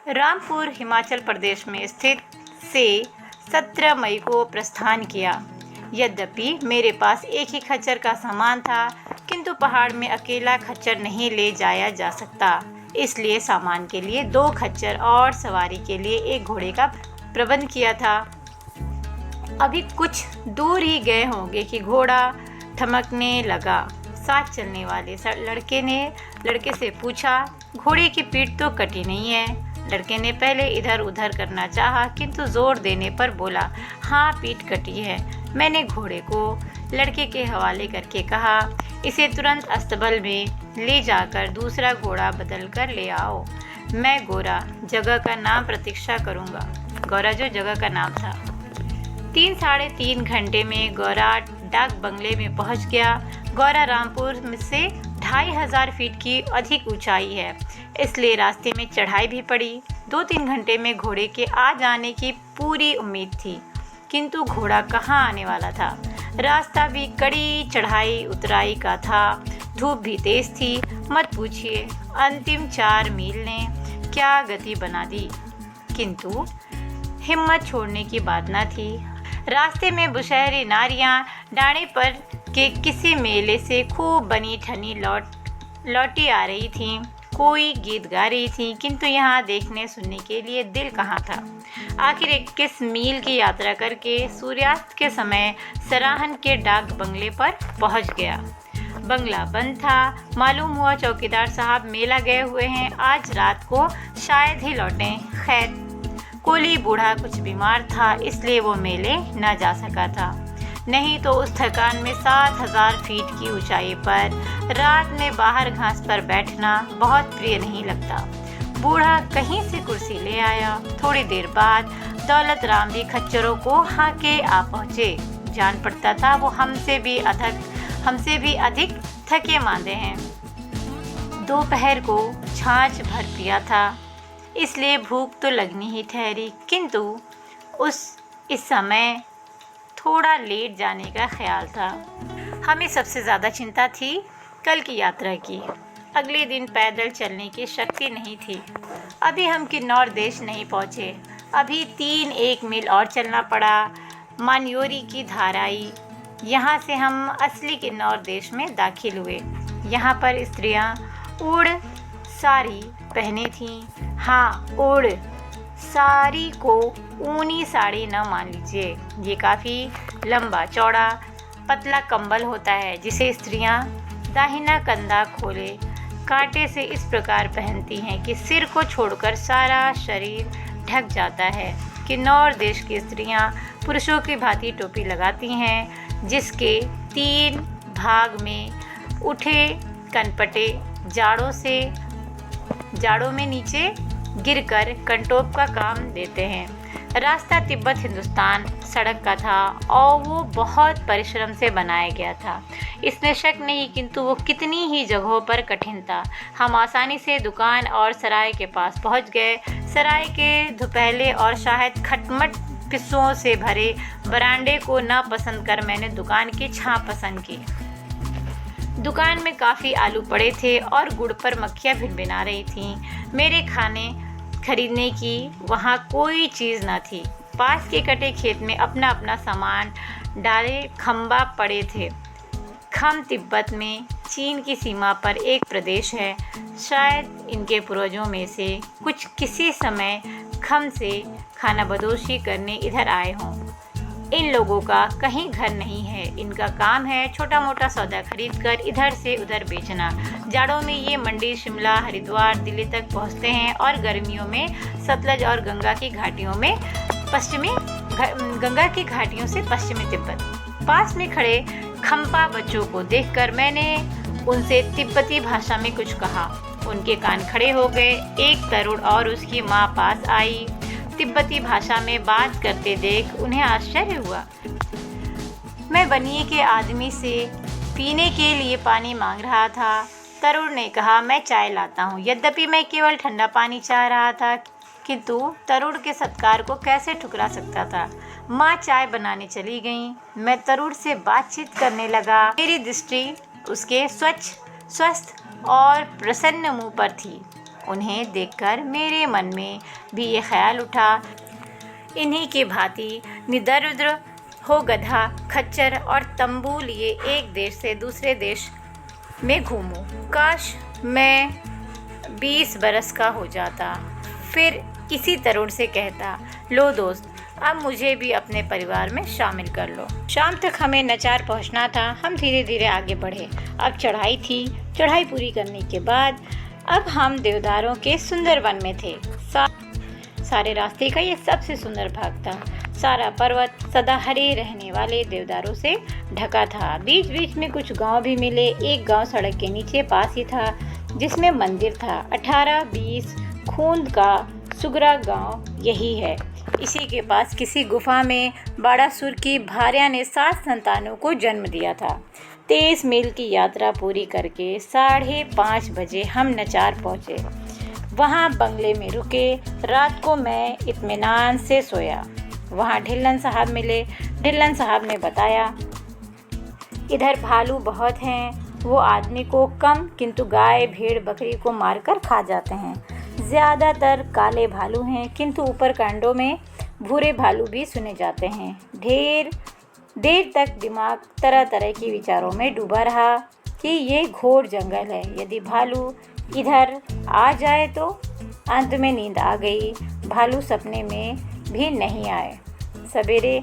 रामपुर हिमाचल प्रदेश में स्थित से 17 मई को प्रस्थान किया। यद्यपि मेरे पास एक ही खच्चर का सामान था, किंतु पहाड़ में अकेला खच्चर नहीं ले जाया जा सकता, इसलिए सामान के लिए 2 खच्चर और सवारी के लिए एक घोड़े का प्रबंध किया था। अभी कुछ दूर ही गए होंगे कि घोड़ा ठमकने लगा। साथ चलने वाले लड़के से पूछा, घोड़े की पीठ तो कटी नहीं है? लड़के ने पहले इधर उधर करना चाहा, किंतु जोर देने पर बोला, हाँ पीठ कटी है। मैंने घोड़े को लड़के के हवाले करके कहा, इसे तुरंत अस्तबल में ले जाकर दूसरा घोड़ा बदल कर ले आओ। मैं गौरा जगह का नाम प्रतीक्षा करूँगा। गौरा जो जगह का नाम था। 3 साढ़े 3 घंटे में गौरा डाक बंगले में पहुंच गया। गौरा रामपुर से 2500 फीट की अधिक ऊंचाई है, इसलिए रास्ते में चढ़ाई भी पड़ी। 2-3 घंटे में घोड़े के आ जाने की पूरी उम्मीद थी, किंतु घोड़ा कहाँ आने वाला था। रास्ता भी कड़ी चढ़ाई उतराई का था, धूप भी तेज थी, मत पूछिए। अंतिम 4 मील ने क्या गति बना दी, किंतु हिम्मत छोड़ने की बात न थी। रास्ते में बुशहरी नारियां डाणे पर के किसी मेले से खूब बनी ठनी लौटी आ रही थीं। कोई गीत गा रही थी, किंतु यहाँ देखने सुनने के लिए दिल कहाँ था। आखिर 21 मील की यात्रा करके सूर्यास्त के समय सराहन के डाक बंगले पर पहुँच गया। बंगला बंद था। मालूम हुआ चौकीदार साहब मेला गए हुए हैं, आज रात को शायद ही लौटें। खैर, कोली बूढ़ा कुछ बीमार था, इसलिए वो मेले न जा सका था। नहीं तो उस थकान में 7000 फीट की ऊंचाई पर रात में बाहर घास पर बैठना बहुत प्रिय नहीं लगता। बूढ़ा कहीं से कुर्सी ले आया। थोड़ी देर बाद दौलत राम भी खच्चरों को हाके आ पहुँचे। जान पड़ता था वो हमसे भी अधिक थके मांदे हैं। दोपहर को छाछ भर पिया था, इसलिए भूख तो लगनी ही ठहरी, किंतु इस समय थोड़ा लेट जाने का ख्याल था। हमें सबसे ज़्यादा चिंता थी कल की यात्रा की। अगले दिन पैदल चलने की शक्ति नहीं थी। अभी हम किन्नौर देश नहीं पहुँचे। अभी 3-1 मील और चलना पड़ा। मानयोरी की धाराई, यहाँ से हम असली किन्नौर देश में दाखिल हुए। यहाँ पर स्त्रियाँ उड़ साड़ी पहने थीं। हाँ, उड़ साड़ी को ऊनी साड़ी न मान लीजिए। ये काफ़ी लंबा चौड़ा पतला कंबल होता है, जिसे स्त्रियां दाहिना कंधा खोले कांटे से इस प्रकार पहनती हैं कि सिर को छोड़कर सारा शरीर ढक जाता है। किन्नौर देश की स्त्रियां पुरुषों की भांति टोपी लगाती हैं, जिसके 3 भाग में उठे कनपटे जाड़ों में नीचे गिरकर कंटोप का काम देते हैं। रास्ता तिब्बत हिंदुस्तान सड़क का था और वो बहुत परिश्रम से बनाया गया था, इसमें शक नहीं, किंतु वो कितनी ही जगहों पर कठिन था। हम आसानी से दुकान और सराय के पास पहुंच गए। सराय के धुपहले और शायद खटमट पिस्सों से भरे बरामदे को न पसंद कर मैंने दुकान की छां पसंद की। दुकान में काफ़ी आलू पड़े थे और गुड़ पर मक्खियाँ भिनभिना रही थीं। मेरे खाने खरीदने की वहाँ कोई चीज़ न थी। पास के कटे खेत में अपना अपना सामान डाले खम्बा पड़े थे। खम तिब्बत में चीन की सीमा पर एक प्रदेश है। शायद इनके पूर्वजों में से कुछ किसी समय खम से खानाबदोशी करने इधर आए हों। इन लोगों का कहीं घर नहीं है। इनका काम है छोटा मोटा सौदा खरीदकर इधर से उधर बेचना। जाड़ों में ये मंडी शिमला, हरिद्वार, दिल्ली तक पहुंचते हैं और गर्मियों में सतलज और गंगा की घाटियों से पश्चिमी तिब्बत। पास में खड़े खम्पा बच्चों को देखकर मैंने उनसे तिब्बती भाषा में कुछ कहा। उनके कान खड़े हो गए। एक तरुण और उसकी माँ पास आई। तिब्बती भाषा में बात करते देख उन्हें आश्चर्य हुआ। मैं बनिए के आदमी से पीने के लिए पानी मांग रहा था। तरुण ने कहा, मैं चाय लाता हूँ। यद्यपि मैं केवल ठंडा पानी चाह रहा था, किंतु तरुण के सत्कार को कैसे ठुकरा सकता था। माँ चाय बनाने चली गईं। मैं तरुण से बातचीत करने लगा। मेरी दृष्टि उसके स्वच्छ, स्वस्थ और प्रसन्न मुंह पर थी। उन्हें देखकर मेरे मन में भी ये ख्याल उठा, इन्हीं की भांति निदर्द्र हो गधा, खच्चर और तंबू लिए एक देश से दूसरे देश में घूमूं। काश मैं 20 बरस का हो जाता, फिर किसी तरुण से कहता, लो दोस्त, अब मुझे भी अपने परिवार में शामिल कर लो। शाम तक हमें नचार पहुंचना था। हम धीरे धीरे आगे बढ़े। अब चढ़ाई थी। चढ़ाई पूरी करने के बाद अब हम देवदारों के सुंदर वन में थे। सारे रास्ते का ये सबसे सुंदर भाग था। सारा पर्वत सदा हरे रहने वाले देवदारों से ढका था। बीच बीच में कुछ गांव भी मिले। एक गांव सड़क के नीचे पास ही था, जिसमें मंदिर था। 18-20 खूंद का सुगरा गांव यही है। इसी के पास किसी गुफा में बाड़ासुर की भार्या ने 7 संतानों को जन्म दिया था। 23 मील की यात्रा पूरी करके 5:30 बजे हम नचार पहुँचे। वहाँ बंगले में रुके। रात को मैं इत्मीनान से सोया। वहाँ ढिल्लन साहब मिले। ढिल्लन साहब ने बताया, इधर भालू बहुत हैं। वो आदमी को कम किंतु गाय भेड़ बकरी को मारकर खा जाते हैं। ज़्यादातर काले भालू हैं, किंतु ऊपर कांडों में भूरे भालू भी सुने जाते हैं। ढेर देर तक दिमाग तरह तरह के विचारों में डूबा रहा कि ये घोर जंगल है। यदि भालू इधर आ जाए तो। अंत में नींद आ गई। भालू सपने में भी नहीं आए। सवेरे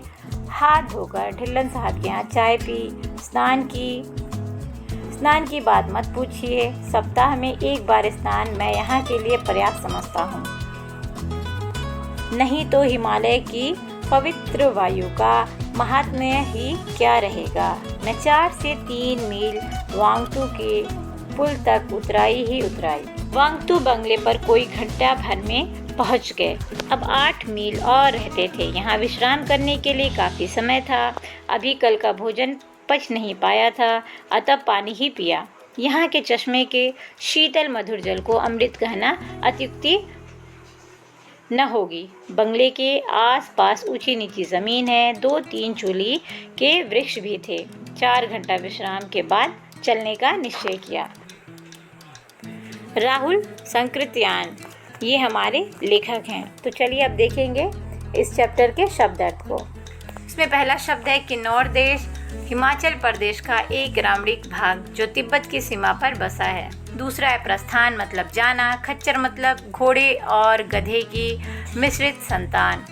हाथ धोकर ढिल्लन साहब के यहाँ चाय पी। स्नान की बात मत पूछिए। सप्ताह में एक बार स्नान मैं यहाँ के लिए पर्याप्त समझता हूँ। नहीं तो हिमालय की पवित्र वायु का महात्म्य ही क्या रहेगा। मैं 4 से 3 मील वांगतू के पुल तक उतराई। वांगतू बंगले पर कोई घंटा भर में पहुँच गए। अब 8 मील और रहते थे। यहाँ विश्राम करने के लिए काफ़ी समय था। अभी कल का भोजन पच नहीं पाया था, अतः पानी ही पिया। यहाँ के चश्मे के शीतल मधुर जल को अमृत कहना अत्युक्ति न होगी। बंगले के आसपास ऊंची नीची ज़मीन है। 2-3 चूली के वृक्ष भी थे। 4 घंटा विश्राम के बाद चलने का निश्चय किया। राहुल संकृत्यान ये हमारे लेखक हैं। तो चलिए अब देखेंगे इस चैप्टर के शब्द अर्थ को। इसमें पहला शब्द है किन्नौर देश, हिमाचल प्रदेश का एक ग्रामीण भाग जो तिब्बत की सीमा पर बसा है। दूसरा है प्रस्थान मतलब जाना। खच्चर मतलब घोड़े और गधे की मिश्रित संतान।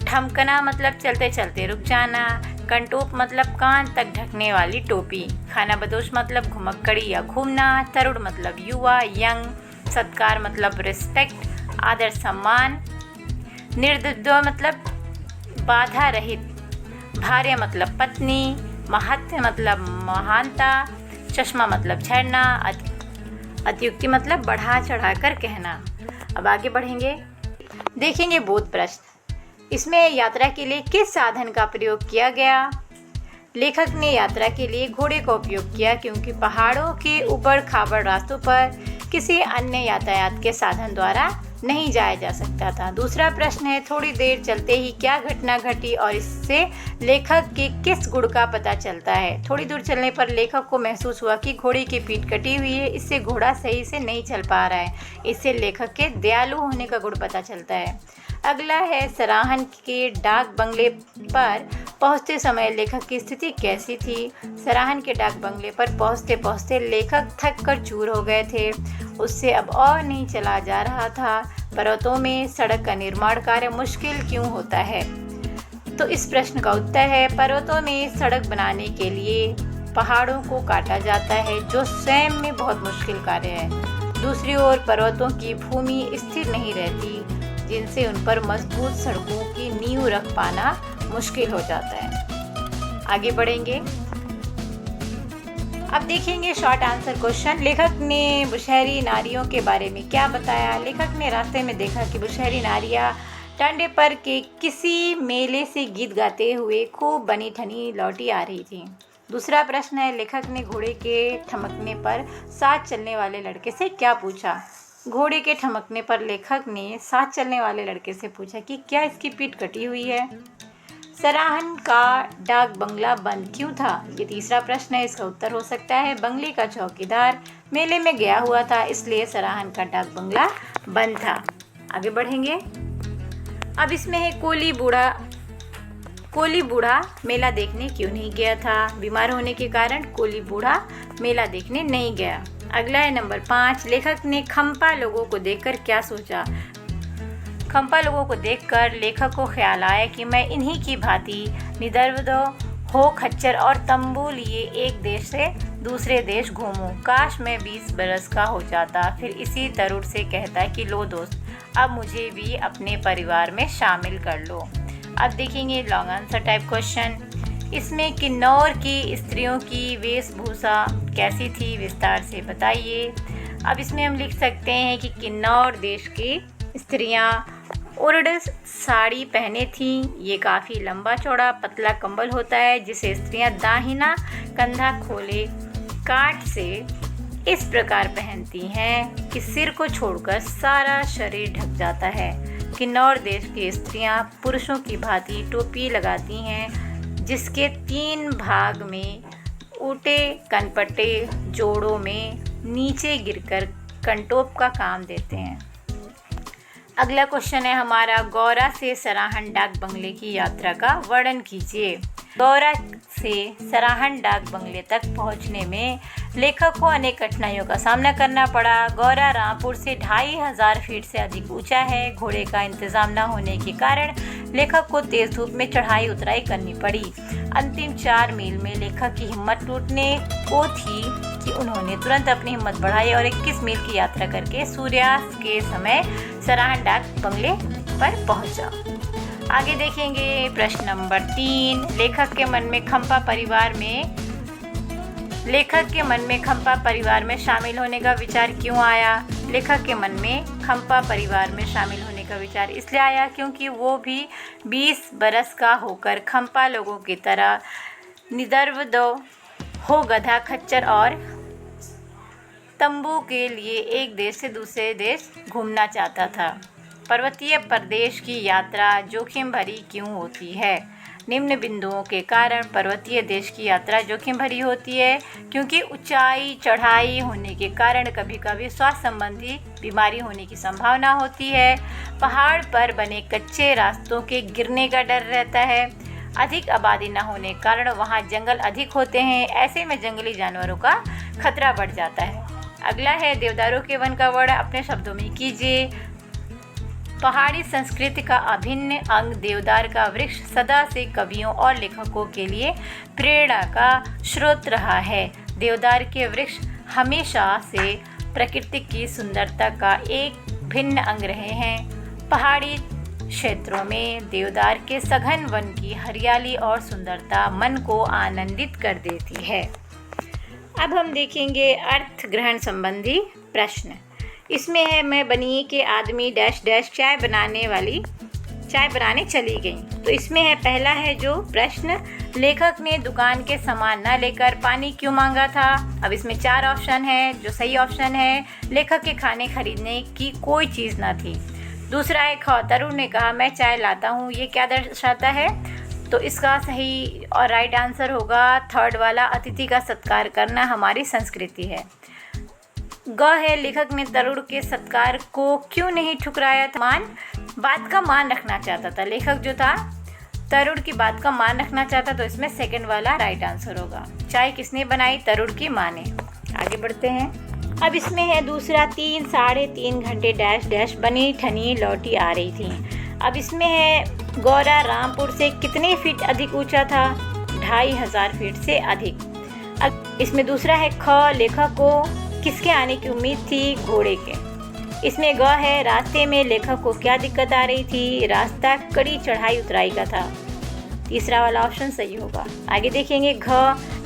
ठमकना मतलब चलते चलते रुक जाना। कंटोप मतलब कान तक ढकने वाली टोपी। खानाबदोश मतलब घुमक्कड़ी या घूमना। तरुण मतलब युवा यंग। सत्कार मतलब रिस्पेक्ट आदर सम्मान। निर्द्वंद्व मतलब बाधा रहित। भार्य मतलब पत्नी। महत्व मतलब महानता। चश्मा मतलब झरना। अत्युक्ति मतलब बढ़ा चढ़ा कर कहना। अब आगे बढ़ेंगे, देखेंगे बोध प्रश्न। इसमें यात्रा के लिए किस साधन का प्रयोग किया गया। लेखक ने यात्रा के लिए घोड़े का उपयोग किया क्योंकि पहाड़ों के ऊबड़ खाबड़ रास्तों पर किसी अन्य यातायात के साधन द्वारा नहीं जाया जा सकता था। दूसरा प्रश्न है, थोड़ी देर चलते ही क्या घटना घटी और इससे लेखक के किस गुण का पता चलता है। थोड़ी दूर चलने पर लेखक को महसूस हुआ कि घोड़े की पीठ कटी हुई है, इससे घोड़ा सही से नहीं चल पा रहा है। इससे लेखक के दयालु होने का गुण पता चलता है। अगला है, सराहन के डाक बंगले पर पहुंचते समय लेखक की स्थिति कैसी थी। सराहन के डाक बंगले पर पहुंचते पहुंचते लेखक थक कर चूर हो गए थे। उससे अब और नहीं चला जा रहा था। पर्वतों में सड़क का निर्माण कार्य मुश्किल क्यों होता है। तो इस प्रश्न का उत्तर है, पर्वतों में सड़क बनाने के लिए पहाड़ों को काटा जाता है, जो स्वयं में बहुत मुश्किल कार्य है। दूसरी ओर पर्वतों की भूमि स्थिर नहीं रहती, जिनसे उन पर मजबूत सड़कों की नींव रख पाना मुश्किल हो जाता है। आगे बढ़ेंगे, अब देखेंगे शॉर्ट आंसर क्वेश्चन। लेखक ने बुशहरी नारियों के बारे में क्या बताया। लेखक ने रास्ते में देखा कि बुशहरी नारियां टांडे पर के किसी मेले से गीत गाते हुए खूब बनी ठनी लौटी आ रही थी। दूसरा प्रश्न है, लेखक ने घोड़े के ठमकने पर साथ चलने वाले लड़के से क्या पूछा। घोड़े के ठमकने पर लेखक ने साथ चलने वाले लड़के से पूछा कि क्या इसकी पीठ कटी हुई है। सराहन का डाक बंगला बंद क्यों था? ये तीसरा प्रश्न है। इसका उत्तर हो सकता है बंगले का चौकीदार मेले में गया हुआ था, इसलिए सराहन का डाक बंगला बंद था। आगे बढ़ेंगे। अब इसमें है कोली बूढ़ा मेला देखने क्यों नहीं गया था? बीमार होने के कारण कोली बूढ़ा मेला देखने नहीं गया। अगला है नंबर 5, लेखक ने खंपा लोगों को देखकर क्या सोचा? खंपा लोगों को देखकर लेखक को ख्याल आया कि मैं इन्हीं की भांति निदर्द हो खच्चर और तंबू लिए एक देश से दूसरे देश घूमूं। काश मैं 20 बरस का हो जाता, फिर इसी तरुण से कहता कि लो दोस्त, अब मुझे भी अपने परिवार में शामिल कर लो। अब देखेंगे लॉन्ग आंसर टाइप क्वेश्चन। इसमें किन्नौर की स्त्रियों की वेशभूषा कैसी थी? विस्तार से बताइए। अब इसमें हम लिख सकते हैं कि किन्नौर देश की स्त्रियां उर्द साड़ी पहने थीं। ये काफ़ी लंबा चौड़ा पतला कंबल होता है जिसे स्त्रियां दाहिना कंधा खोले काट से इस प्रकार पहनती हैं कि सिर को छोड़कर सारा शरीर ढक जाता है। किन्नौर देश की स्त्रियां पुरुषों की भांति टोपी लगाती हैं जिसके 3 भाग में ऊँटे कनपट्टे जोड़ों में नीचे गिरकर कंटोप का काम देते हैं। अगला क्वेश्चन है हमारा, गौरा से सराहन डाक बंगले की यात्रा का वर्णन कीजिए। गौरा से सराहन डाक बंगले तक पहुंचने में लेखक को अनेक कठिनाइयों का सामना करना पड़ा। गौरा रामपुर से 2500 फीट से अधिक ऊंचा है। घोड़े का इंतजाम न होने के कारण लेखक को तेज धूप में चढ़ाई उतराई करनी पड़ी। अंतिम 4 मील में लेखक की हिम्मत टूटने को थी कि उन्होंने तुरंत अपनी हिम्मत बढ़ाई और 21 मील की यात्रा करके सूर्यास्त के समय सराहन डाक बंगले पर पहुंचा। आगे देखेंगे प्रश्न नंबर 3, लेखक के मन में खंपा परिवार में शामिल होने का विचार क्यों आया? लेखक के मन में खंपा परिवार में शामिल होने का विचार इसलिए आया क्योंकि वो भी 20 बरस का होकर खंपा लोगों की तरह निदर्द हो गधा खच्चर और तंबू के लिए एक देश से दूसरे देश घूमना चाहता था। पर्वतीय प्रदेश की यात्रा जोखिम भरी क्यों होती है? निम्न बिंदुओं के कारण पर्वतीय देश की यात्रा जोखिम भरी होती है क्योंकि ऊंचाई चढ़ाई होने के कारण कभी कभी स्वास्थ्य संबंधी बीमारी होने की संभावना होती है। पहाड़ पर बने कच्चे रास्तों के गिरने का डर रहता है। अधिक आबादी न होने के कारण वहाँ जंगल अधिक होते हैं। ऐसे में जंगली जानवरों का खतरा बढ़ जाता है। अगला है देवदारों के वन का वर्णन अपने शब्दों में कीजिए। पहाड़ी संस्कृति का अभिन्न अंग देवदार का वृक्ष सदा से कवियों और लेखकों के लिए प्रेरणा का स्रोत रहा है। देवदार के वृक्ष हमेशा से प्रकृति की सुंदरता का एक भिन्न अंग रहे हैं। पहाड़ी क्षेत्रों में देवदार के सघन वन की हरियाली और सुंदरता मन को आनंदित कर देती है। अब हम देखेंगे अर्थ ग्रहण संबंधी प्रश्न। इसमें है, मैं बनिए के आदमी डैश डैश चाय बनाने चली गई। तो इसमें है पहला है जो प्रश्न, लेखक ने दुकान के सामान न लेकर पानी क्यों मांगा था? अब इसमें 4 ऑप्शन है। जो सही ऑप्शन है, लेखक के खाने खरीदने की कोई चीज़ न थी। दूसरा है ख, तरुण ने कहा मैं चाय लाता हूँ। ये क्या दर्शाता है? तो इसका सही और राइट आंसर होगा 3rd वाला, अतिथि का सत्कार करना हमारी संस्कृति है। ग है, लेखक ने तरुण के सत्कार को क्यों नहीं ठुकराया था? बात का मान रखना चाहता था। लेखक जो था तरुण की बात का मान रखना चाहता, तो इसमें 2nd वाला राइट आंसर होगा। चाय किसने बनाई? तरुण की माँ ने। आगे बढ़ते हैं। अब इसमें है दूसरा, 3 साढ़े 3 घंटे डैश डैश बनी ठनी लौटी आ रही थी। अब इसमें है, गौरा रामपुर से कितने फीट अधिक ऊंचा था? 2500 फीट से अधिक। अब इसमें दूसरा है ख, लेखक को किसके आने की उम्मीद थी? घोड़े के। इसमें ग है, रास्ते में लेखक को क्या दिक्कत आ रही थी? रास्ता कड़ी चढ़ाई उतराई का था। तीसरा वाला ऑप्शन सही होगा। आगे देखेंगे घ,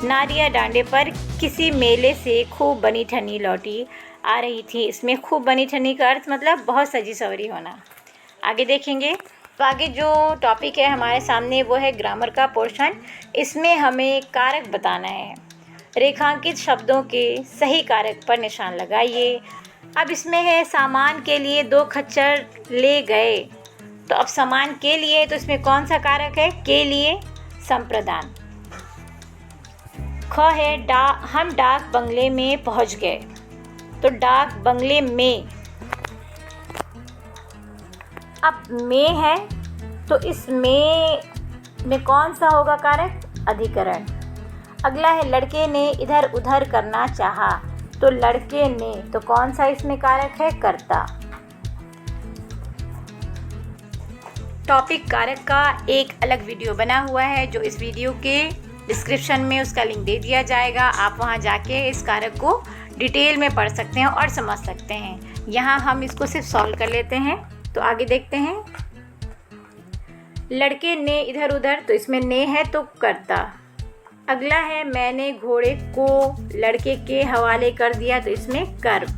नारिया डांडे पर किसी मेले से खूब बनी ठनी लौटी आ रही थी। इसमें खूब बनी ठनी का अर्थ मतलब बहुत सजी सवरी होना। आगे देखेंगे। तो आगे जो टॉपिक है हमारे सामने वो है ग्रामर का पोर्शन। इसमें हमें कारक बताना है। रेखांकित शब्दों के सही कारक पर निशान लगाइए। अब इसमें है, सामान के लिए 2 खच्चर ले गए तो अब समान के लिए, तो इसमें कौन सा कारक है? के लिए संप्रदान। ख है हम डाक बंगले में पहुंच गए। तो डाक बंगले में, अब में है तो इस में कौन सा होगा कारक? अधिकरण। अगला है लड़के ने इधर उधर करना चाहा। तो लड़के ने, तो कौन सा इसमें कारक है? कर्ता। टॉपिक कारक का एक अलग वीडियो बना हुआ है, जो इस वीडियो के डिस्क्रिप्शन में उसका लिंक दे दिया जाएगा। आप वहां जाके इस कारक को डिटेल में पढ़ सकते हैं और समझ सकते हैं। यहाँ हम इसको सिर्फ सॉल्व कर लेते हैं। तो आगे देखते हैं। लड़के ने इधर उधर, तो इसमें ने है तो कर्ता। अगला है मैंने घोड़े को लड़के के हवाले कर दिया। तो इसमें कर्म।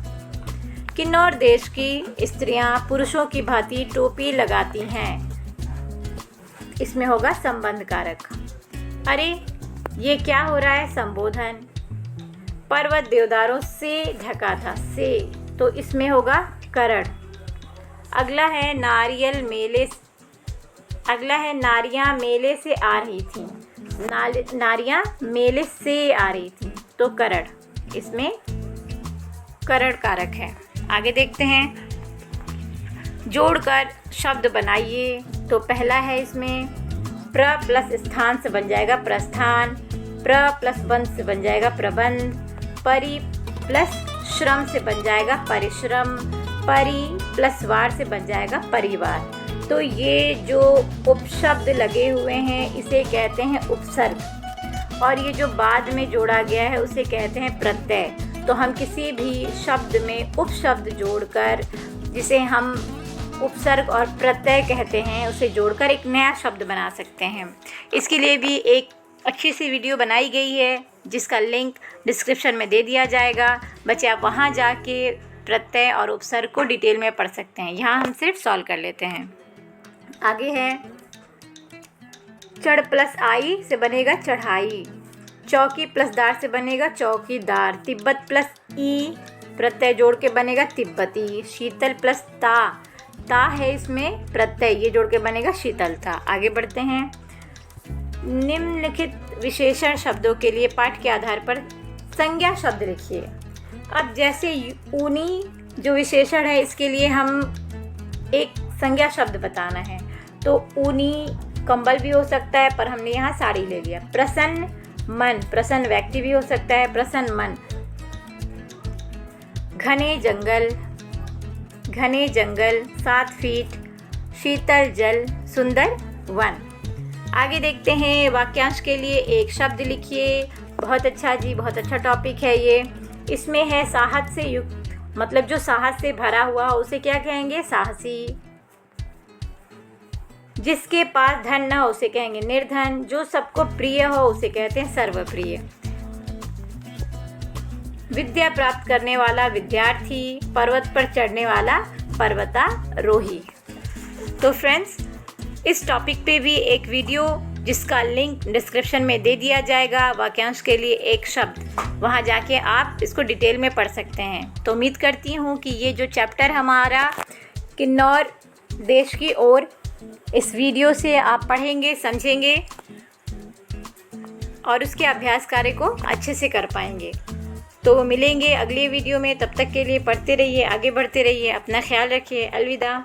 किन्नौर देश की स्त्रियां पुरुषों की भांति टोपी लगाती हैं। इसमें होगा संबंध कारक। अरे ये क्या हो रहा है? संबोधन। पर्वत देवदारों से ढका था। से, तो इसमें होगा करण। अगला है नारियां मेले से आ रही थी। नारियां मेले से आ रही थी, तो करण। इसमें करण कारक है। आगे देखते हैं। जोड़कर शब्द बनाइए। तो पहला है इसमें प्र प्लस स्थान से बन जाएगा प्रस्थान। प्र प्लस बंध से बन जाएगा प्रबंध। परि प्लस श्रम से बन जाएगा परिश्रम। परि प्लस वार से बन जाएगा परिवार। तो ये जो उपशब्द लगे हुए हैं इसे कहते हैं उपसर्ग, और ये जो बाद में जोड़ा गया है उसे कहते हैं प्रत्यय। तो हम किसी भी शब्द में उपशब्द जोड़कर, जिसे हम उपसर्ग और प्रत्यय कहते हैं, उसे जोड़कर एक नया शब्द बना सकते हैं। इसके लिए भी एक अच्छी सी वीडियो बनाई गई है, जिसका लिंक डिस्क्रिप्शन में दे दिया जाएगा। बच्चे आप वहाँ जाके प्रत्यय और उपसर्ग को डिटेल में पढ़ सकते हैं। यहाँ हम सिर्फ सॉल्व कर लेते हैं। आगे है चढ़ प्लस आई से बनेगा चढ़ाई। चौकी प्लस दार से बनेगा चौकीदार। तिब्बत प्लस ई प्रत्यय जोड़ के बनेगा तिब्बती। शीतल प्लस ता है इसमें प्रत्यय, ये जोड़ के बनेगा शीतलता। आगे बढ़ते हैं। निम्नलिखित विशेषण शब्दों के लिए पाठ के आधार पर संज्ञा शब्द लिखिए। अब जैसे ऊनी जो विशेषण है, इसके लिए हम एक संज्ञा शब्द बताना है। तो ऊनी कंबल भी हो सकता है, पर हमने यहाँ साड़ी ले लिया। प्रसन्न मन, प्रसन्न व्यक्ति भी हो सकता है, प्रसन्न मन। घने जंगल 7 फीट। शीतल जल, सुंदर वन। आगे देखते हैं। वाक्यांश के लिए एक शब्द लिखिए। बहुत अच्छा जी, बहुत अच्छा टॉपिक है ये। इसमें है साहस से युक्त, मतलब जो साहस से भरा हुआ हो उसे क्या कहेंगे? साहसी। जिसके पास धन न हो उसे कहेंगे निर्धन। जो सबको प्रिय हो उसे कहते हैं सर्वप्रिय। विद्या प्राप्त करने वाला विद्यार्थी। पर्वत पर चढ़ने वाला पर्वतारोही। तो फ्रेंड्स, इस टॉपिक पे भी एक वीडियो, जिसका लिंक डिस्क्रिप्शन में दे दिया जाएगा, वाक्यांश के लिए एक शब्द, वहाँ जाके आप इसको डिटेल में पढ़ सकते हैं। तो उम्मीद करती हूँ कि ये जो चैप्टर हमारा किन्नौर देश की ओर, इस वीडियो से आप पढ़ेंगे, समझेंगे और उसके अभ्यास कार्य को अच्छे से कर पाएंगे। तो मिलेंगे अगले वीडियो में। तब तक के लिए पढ़ते रहिए, आगे बढ़ते रहिए, अपना ख्याल रखिए। अलविदा।